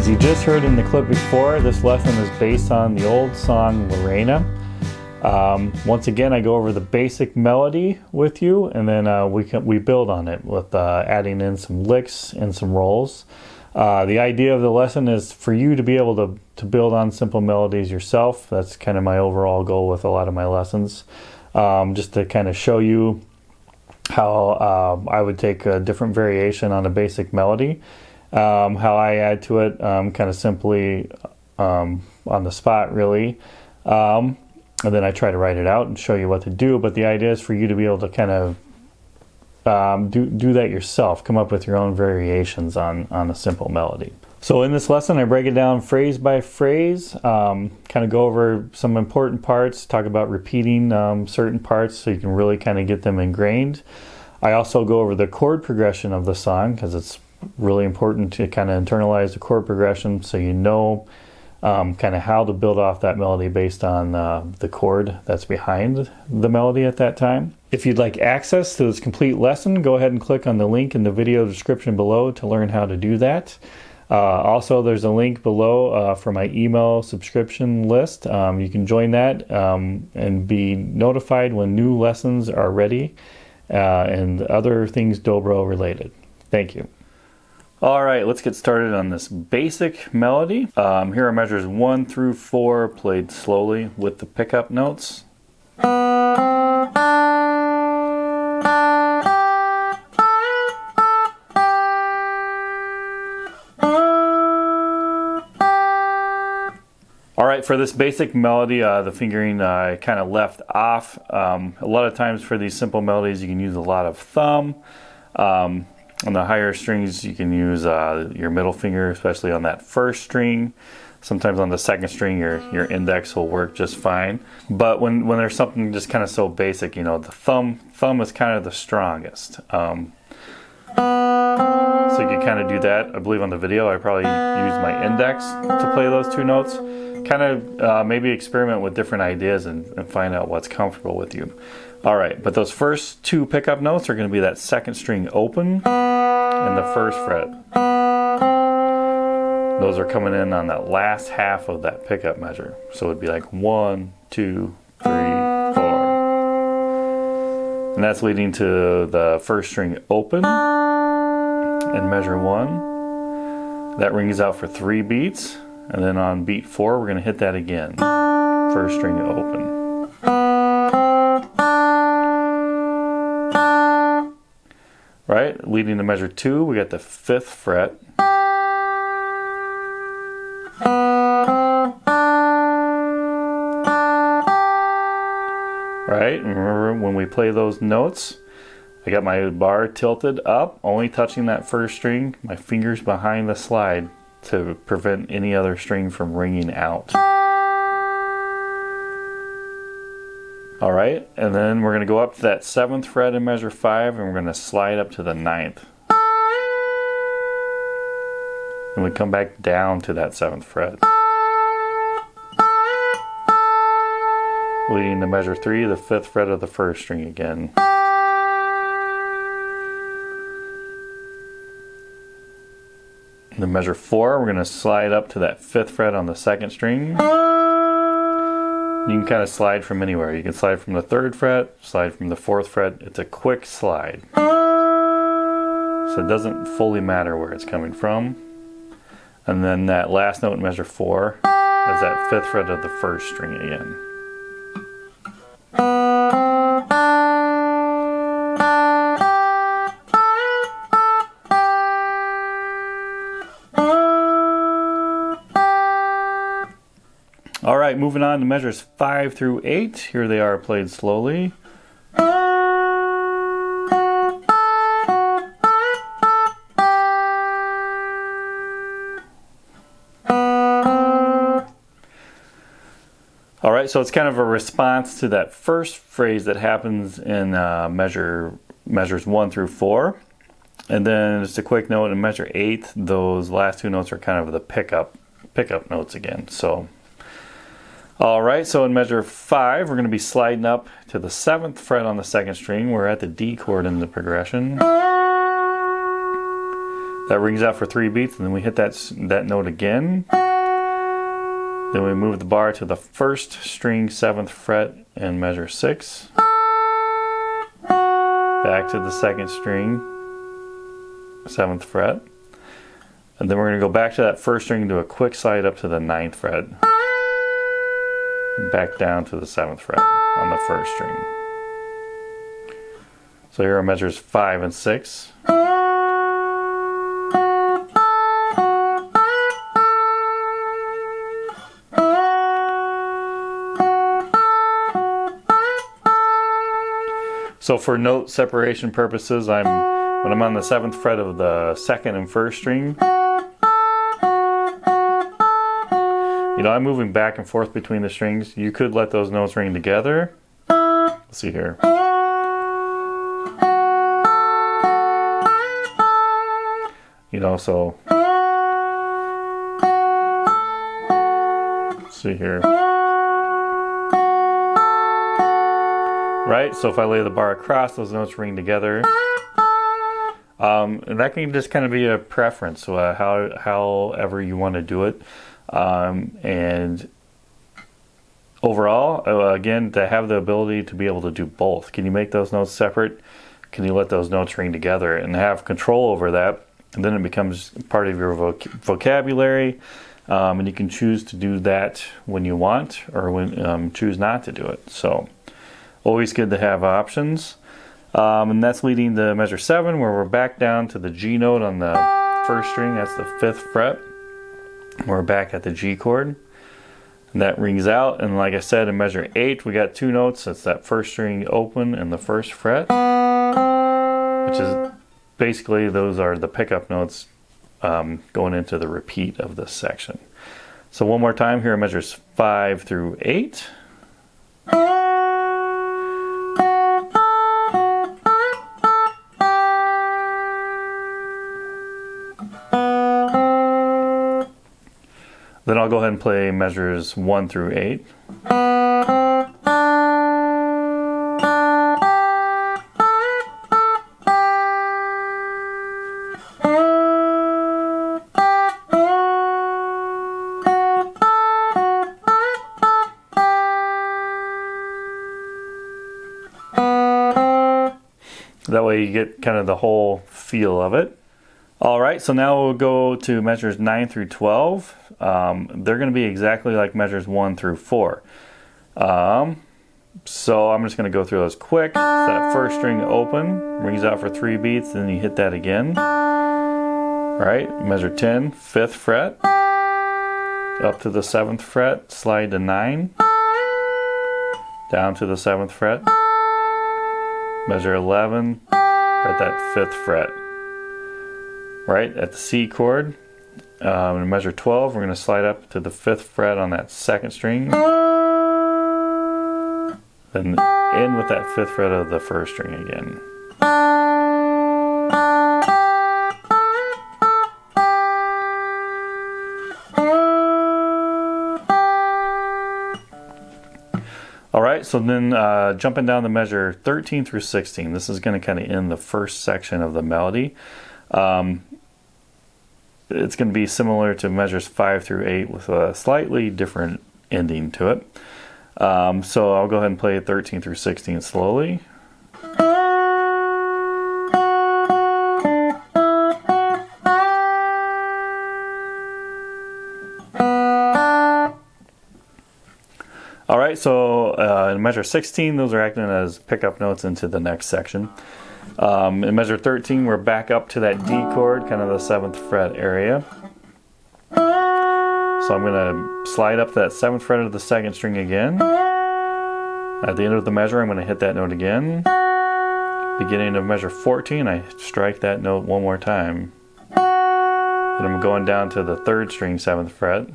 As you just heard in the clip before, this lesson is based on the old song Lorena. Once again, I go over the basic melody with you, and then we build on it with adding in some licks and some rolls. The idea of the lesson is for you to be able to build on simple melodies yourself. That's kind of my overall goal with a lot of my lessons. Just to kind of show you how I would take a different variation on a basic melody. How I add to it kind of simply on the spot, really. And then I try to write it out and show you what to do. But the idea is for you to be able to kind of do that yourself, come up with your own variations on a simple melody. So in this lesson, I break it down phrase by phrase, kind of go over some important parts, talk about repeating certain parts so you can really kind of get them ingrained. I also go over the chord progression of the song because it's really important to kind of internalize the chord progression so you know kind of how to build off that melody based on the chord that's behind the melody at that time. If you'd like access to this complete lesson, go ahead and click on the link in the video description below to learn how to do that. Also, there's a link below for my email subscription list. You can join that and be notified when new lessons are ready and other things Dobro related. Thank you. All right, let's get started on this basic melody. Here are measures 1 through 4 played slowly with the pickup notes. All right, for this basic melody, the fingering I kind of left off. A lot of times for these simple melodies, you can use a lot of thumb. On the higher strings, you can use your middle finger, especially on that first string. Sometimes on the second string, your index will work just fine. But when there's something just kind of so basic, you know, the thumb is kind of the strongest. So you can kind of do that. I believe on the video, I probably use my index to play those two notes. Kind of maybe experiment with different ideas and find out what's comfortable with you. All right, but those first two pickup notes are going to be that second string open and the first fret. Those are coming in on that last half of that pickup measure. So it'd be like 1, 2, 3, 4. And that's leading to the first string open in measure 1. That rings out for 3 beats. And then on beat 4, we're going to hit that again. First string open. Right, leading to measure 2, we got the 5th fret. Right, remember when we play those notes, I got my bar tilted up, only touching that first string, my fingers behind the slide to prevent any other string from ringing out. All right, and then we're going to go up to that 7th fret in measure 5, and we're going to slide up to the 9th. And we come back down to that 7th fret. Leading to measure 3, the 5th fret of the first string again. And then measure 4, we're going to slide up to that 5th fret on the 2nd string. You can kind of slide from anywhere. You can slide from the 3rd fret, slide from the 4th fret. It's a quick slide. So it doesn't fully matter where it's coming from. And then that last note in measure 4 is that 5th fret of the first string again. All right, moving on to measures 5 through 8. Here they are played slowly. All right, so it's kind of a response to that first phrase that happens in measures 1 through 4. And then just a quick note in measure 8, those last two notes are kind of the pickup notes again. So all right, so in measure 5, we're going to be sliding up to the 7th fret on the 2nd string. We're at the D chord in the progression. That rings out for 3 beats, and then we hit that note again. Then we move the bar to the first string 7th fret and measure 6. Back to the second string 7th fret. And then we're going to go back to that first string and do a quick slide up to the 9th fret. And back down to the 7th fret on the first string. So here are measures 5 and 6. So for note separation purposes, when I'm on the 7th fret of the 2nd and 1st string, I'm moving back and forth between the strings. You could let those notes ring together. Let's see here. So let's see here. Right, so if I lay the bar across, those notes ring together. And that can just kind of be a preference, so however you want to do it. And overall, again, to have the ability to be able to do both. Can you make those notes separate? Can you let those notes ring together and have control over that? And then it becomes part of your vocabulary. And you can choose to do that when you want, or when choose not to do it. So always good to have options. And that's leading to measure 7, where we're back down to the G note on the first string. That's the 5th fret. We're back at the G chord. And that rings out. And like I said, in measure 8, we got 2 notes. That's that first string open and the 1st fret, which is basically, those are the pickup notes going into the repeat of this section. So one more time here, measures 5 through 8. Then I'll go ahead and play measures 1 through 8. That way you get kind of the whole feel of it. All right, so now we'll go to measures 9 through 12. They're going to be exactly like measures 1 through 4. So I'm just going to go through those quick. So that first string open, rings out for 3 beats, then you hit that again. All right, measure 10, 5th fret, up to the 7th fret, slide to 9, down to the 7th fret, measure 11, at that 5th fret. Right at the C chord, in measure 12, we're going to slide up to the 5th fret on that 2nd string, then in with that 5th fret of the 1st string again. Alright, so then jumping down to measure 13 through 16, this is going to kind of end the first section of the melody. It's going to be similar to measures 5 through 8 with a slightly different ending to it. So I'll go ahead and play 13 through 16 slowly. Alright, so in measure 16, those are acting as pickup notes into the next section. In measure 13, we're back up to that D chord, kind of the 7th fret area. So I'm going to slide up to that 7th fret of the 2nd string again. At the end of the measure, I'm going to hit that note again. Beginning of measure 14, I strike that note one more time. Then I'm going down to the 3rd string, 7th fret,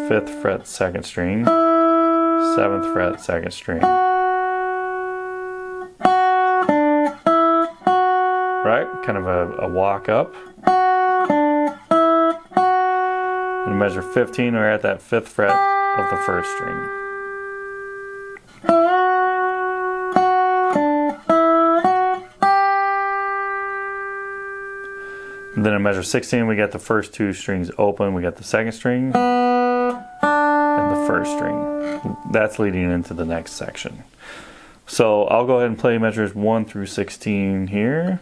5th fret, 2nd string, 7th fret, 2nd string. Right, kind of a walk up. In measure 15, we're at that 5th fret of the 1st string. then in measure 16, we got the first two strings open. We got the second string and the first string. That's leading into the next section. So I'll go ahead and play measures 1 through 16 here.